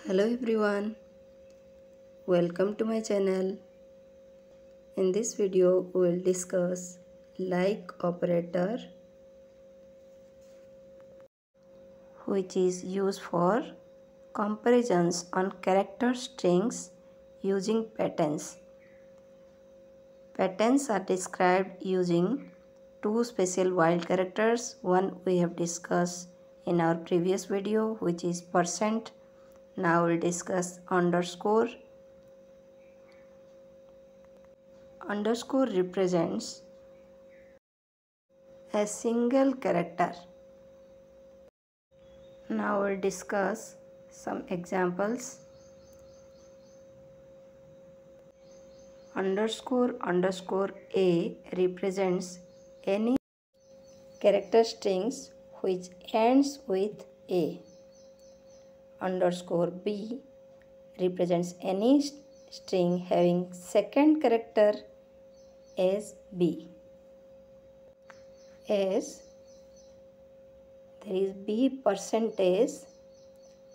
Hello everyone, welcome to my channel. In this video we will discuss like operator, which is used for comparisons on character strings using patterns. Patterns are described using two special wild characters. One we have discussed in our previous video, which is %. Now we'll discuss underscore. Underscore represents a single character. Now we'll discuss some examples. Underscore a represents any character strings which ends with a. Underscore b represents any string having second character as b. As there is b percentage,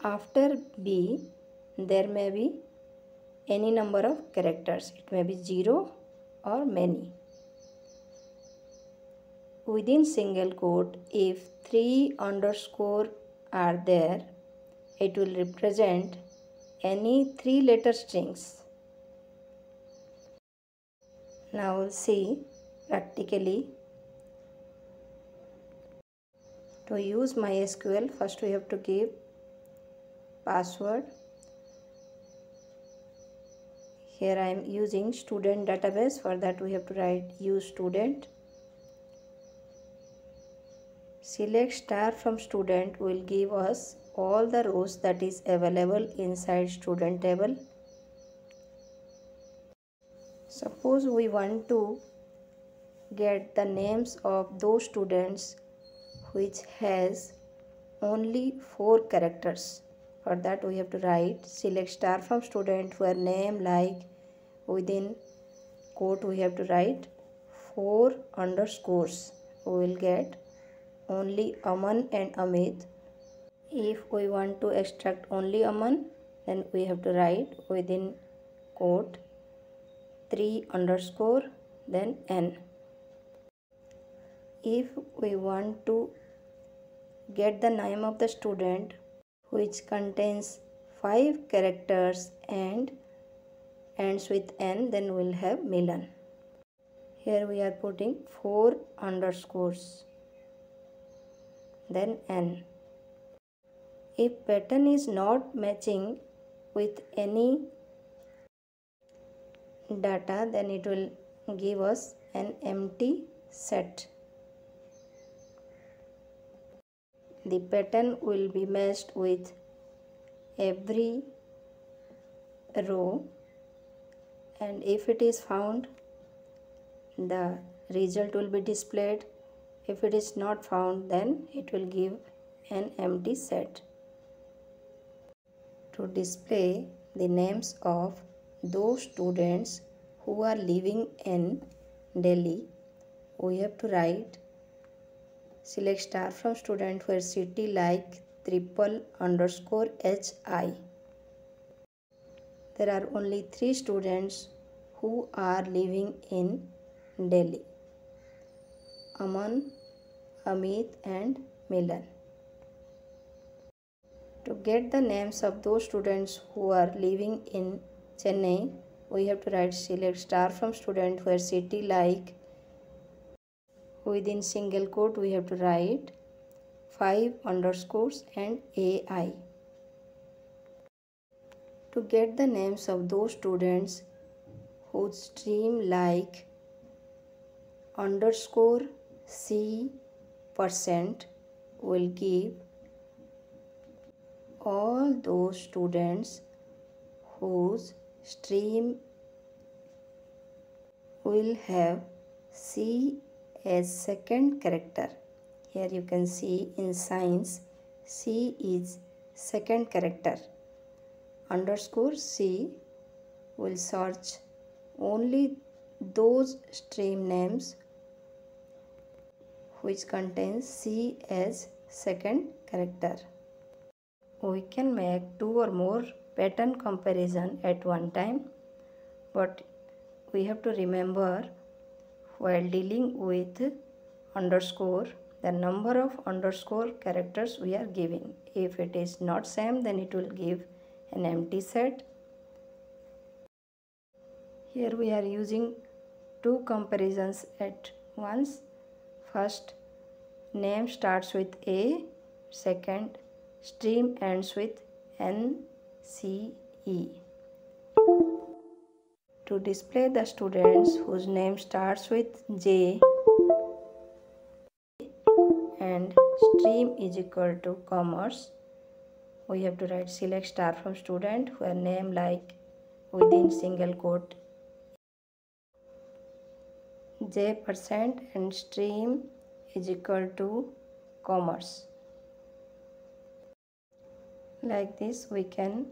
after b there may be any number of characters. It may be 0 or many. Within single quote, if 3 underscore are there, it will represent any 3-letter strings. Now we'll see practically. To use MySQL, first we have to give password. Here I am using student database. For that we have to write use student. Select star from student will give us all the rows that is available inside student table. Suppose we want to get the names of those students which has only 4 characters. For that we have to write select star from student, where name like within quote we have to write 4 underscores. We will get only Aman and Amit. If we want to extract only Aman, then we have to write within quote 3 underscore then n. If we want to get the name of the student which contains 5 characters and ends with n, then we'll have Milan. Here we are putting 4 underscores then n. If pattern is not matching with any data, then it will give us an empty set. The pattern will be matched with every row, and if it is found, the result will be displayed. If it is not found, then it will give an empty set. To display the names of those students who are living in Delhi, we have to write select star from student, where city like _HI. There are only 3 students who are living in Delhi: Aman, Amit and Milan. To get the names of those students who are living in Chennai, we have to write select star from student, where city like within single quote we have to write 5 underscores and AI. To get the names of those students whose stream like _C% will give all those students whose stream will have C as second character. Here you can see in science C is second character. _C will search only those stream names which contains C as second character. We can make 2 or more pattern comparison at one time, but we have to remember while dealing with underscore, the number of underscore characters we are giving. If it is not same, then it will give an empty set. Here we are using 2 comparisons at once. First, name starts with A. Second, stream ends with NCE. To display the students whose name starts with J and stream is equal to commerce, we have to write select star from student where name like within single quote J% and stream is equal to commerce. Like this we can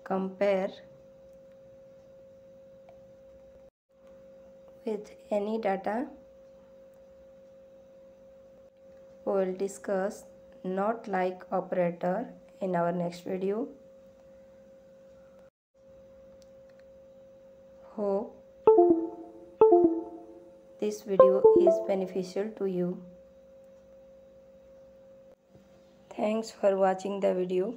compare with any data. We will discuss not like operator in our next video. Hope this video is beneficial to you. Thanks for watching the video.